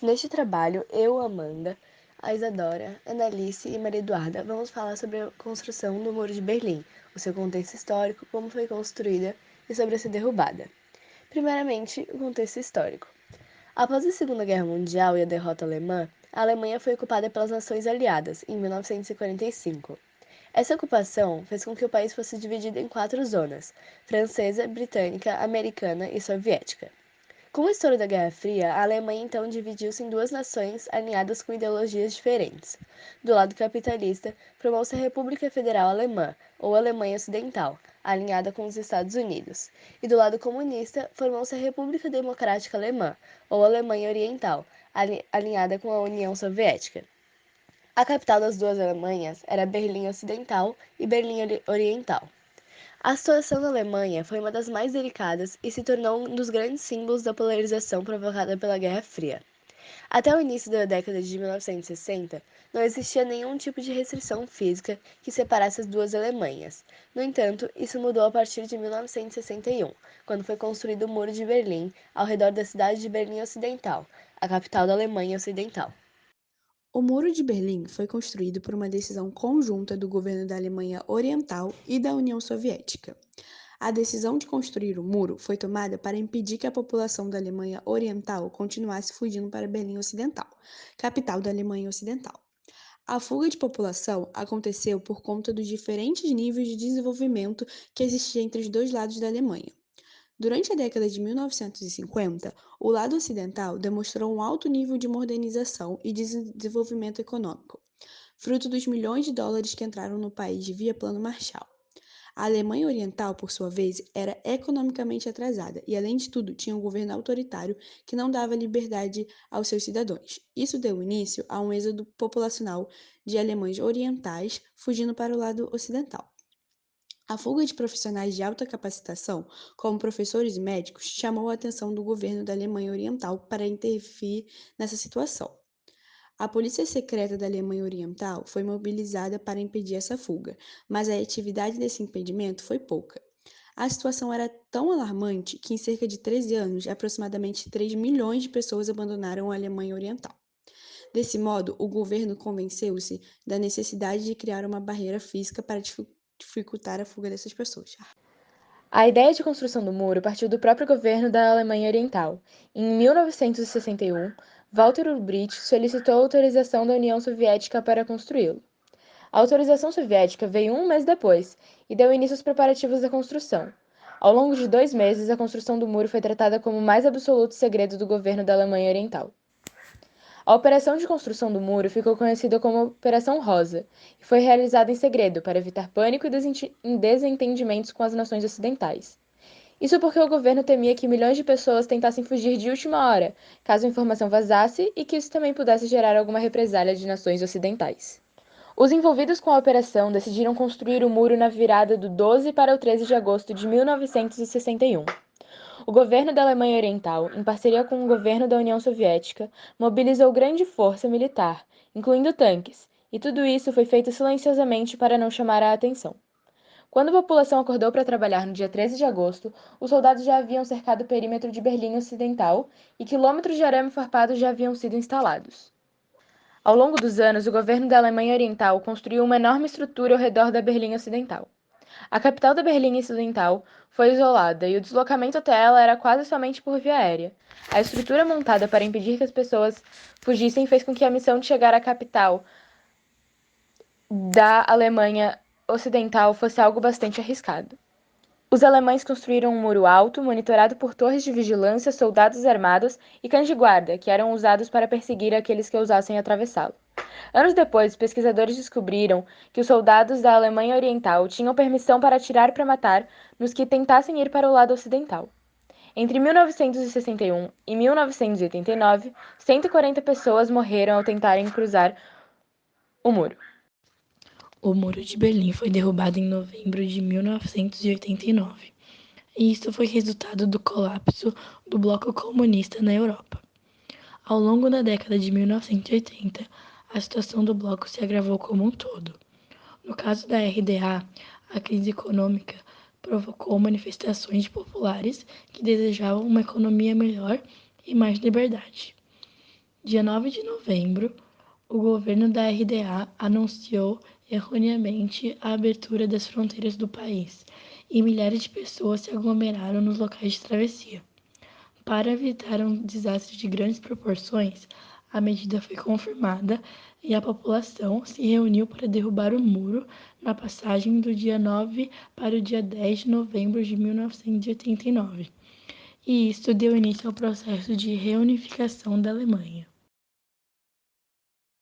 Neste trabalho, eu, Amanda, a Isadora, Annalice e Maria Eduarda vamos falar sobre a construção do Muro de Berlim, o seu contexto histórico, como foi construída e sobre a ser derrubada. Primeiramente, o contexto histórico. Após a Segunda Guerra Mundial e a derrota alemã, a Alemanha foi ocupada pelas nações aliadas em 1945. Essa ocupação fez com que o país fosse dividido em 4 zonas: francesa, britânica, americana e soviética. Com o estouro da Guerra Fria, a Alemanha então dividiu-se em duas nações alinhadas com ideologias diferentes. Do lado capitalista, formou-se a República Federal Alemã, ou Alemanha Ocidental, alinhada com os Estados Unidos. E do lado comunista, formou-se a República Democrática Alemã, ou Alemanha Oriental, alinhada com a União Soviética. A capital das duas Alemanhas era Berlim Ocidental e Berlim Oriental. A situação na Alemanha foi uma das mais delicadas e se tornou um dos grandes símbolos da polarização provocada pela Guerra Fria. Até o início da década de 1960, não existia nenhum tipo de restrição física que separasse as duas Alemanhas. No entanto, isso mudou a partir de 1961, quando foi construído o Muro de Berlim ao redor da cidade de Berlim Ocidental, a capital da Alemanha Ocidental. O Muro de Berlim foi construído por uma decisão conjunta do governo da Alemanha Oriental e da União Soviética. A decisão de construir o muro foi tomada para impedir que a população da Alemanha Oriental continuasse fugindo para Berlim Ocidental, capital da Alemanha Ocidental. A fuga de população aconteceu por conta dos diferentes níveis de desenvolvimento que existia entre os dois lados da Alemanha. Durante a década de 1950, o lado ocidental demonstrou um alto nível de modernização e desenvolvimento econômico, fruto dos milhões de dólares que entraram no país via Plano Marshall. A Alemanha Oriental, por sua vez, era economicamente atrasada e, além de tudo, tinha um governo autoritário que não dava liberdade aos seus cidadãos. Isso deu início a um êxodo populacional de alemães orientais fugindo para o lado ocidental. A fuga de profissionais de alta capacitação, como professores e médicos, chamou a atenção do governo da Alemanha Oriental para intervir nessa situação. A polícia secreta da Alemanha Oriental foi mobilizada para impedir essa fuga, mas a atividade desse impedimento foi pouca. A situação era tão alarmante que, em cerca de 13 anos, aproximadamente 3 milhões de pessoas abandonaram a Alemanha Oriental. Desse modo, o governo convenceu-se da necessidade de criar uma barreira física para dificultar a fuga dessas pessoas. A ideia de construção do muro partiu do próprio governo da Alemanha Oriental. Em 1961, Walter Ulbricht solicitou a autorização da União Soviética para construí-lo. A autorização soviética veio um mês depois e deu início aos preparativos da construção. Ao longo de 2 meses, a construção do muro foi tratada como o mais absoluto segredo do governo da Alemanha Oriental. A operação de construção do muro ficou conhecida como Operação Rosa e foi realizada em segredo para evitar pânico e desentendimentos com as nações ocidentais. Isso porque o governo temia que milhões de pessoas tentassem fugir de última hora, caso a informação vazasse e que isso também pudesse gerar alguma represália de nações ocidentais. Os envolvidos com a operação decidiram construir o muro na virada do 12 para o 13 de agosto de 1961. O governo da Alemanha Oriental, em parceria com o governo da União Soviética, mobilizou grande força militar, incluindo tanques, e tudo isso foi feito silenciosamente para não chamar a atenção. Quando a população acordou para trabalhar no dia 13 de agosto, os soldados já haviam cercado o perímetro de Berlim Ocidental e quilômetros de arame farpado já haviam sido instalados. Ao longo dos anos, o governo da Alemanha Oriental construiu uma enorme estrutura ao redor da Berlim Ocidental. A capital da Berlim Ocidental foi isolada e o deslocamento até ela era quase somente por via aérea. A estrutura montada para impedir que as pessoas fugissem fez com que a missão de chegar à capital da Alemanha Ocidental fosse algo bastante arriscado. Os alemães construíram um muro alto, monitorado por torres de vigilância, soldados armados e cães de guarda, que eram usados para perseguir aqueles que ousassem atravessá-lo. Anos depois, pesquisadores descobriram que os soldados da Alemanha Oriental tinham permissão para atirar para matar nos que tentassem ir para o lado ocidental. Entre 1961 e 1989, 140 pessoas morreram ao tentarem cruzar o muro. O Muro de Berlim foi derrubado em novembro de 1989, e isso foi resultado do colapso do bloco comunista na Europa. Ao longo da década de 1980, a situação do bloco se agravou como um todo. No caso da RDA, a crise econômica provocou manifestações de populares que desejavam uma economia melhor e mais liberdade. Dia 9 de novembro, o governo da RDA anunciou erroneamente a abertura das fronteiras do país e milhares de pessoas se aglomeraram nos locais de travessia. Para evitar um desastre de grandes proporções, a medida foi confirmada e a população se reuniu para derrubar o muro na passagem do dia 9 para o dia 10 de novembro de 1989. E isto deu início ao processo de reunificação da Alemanha.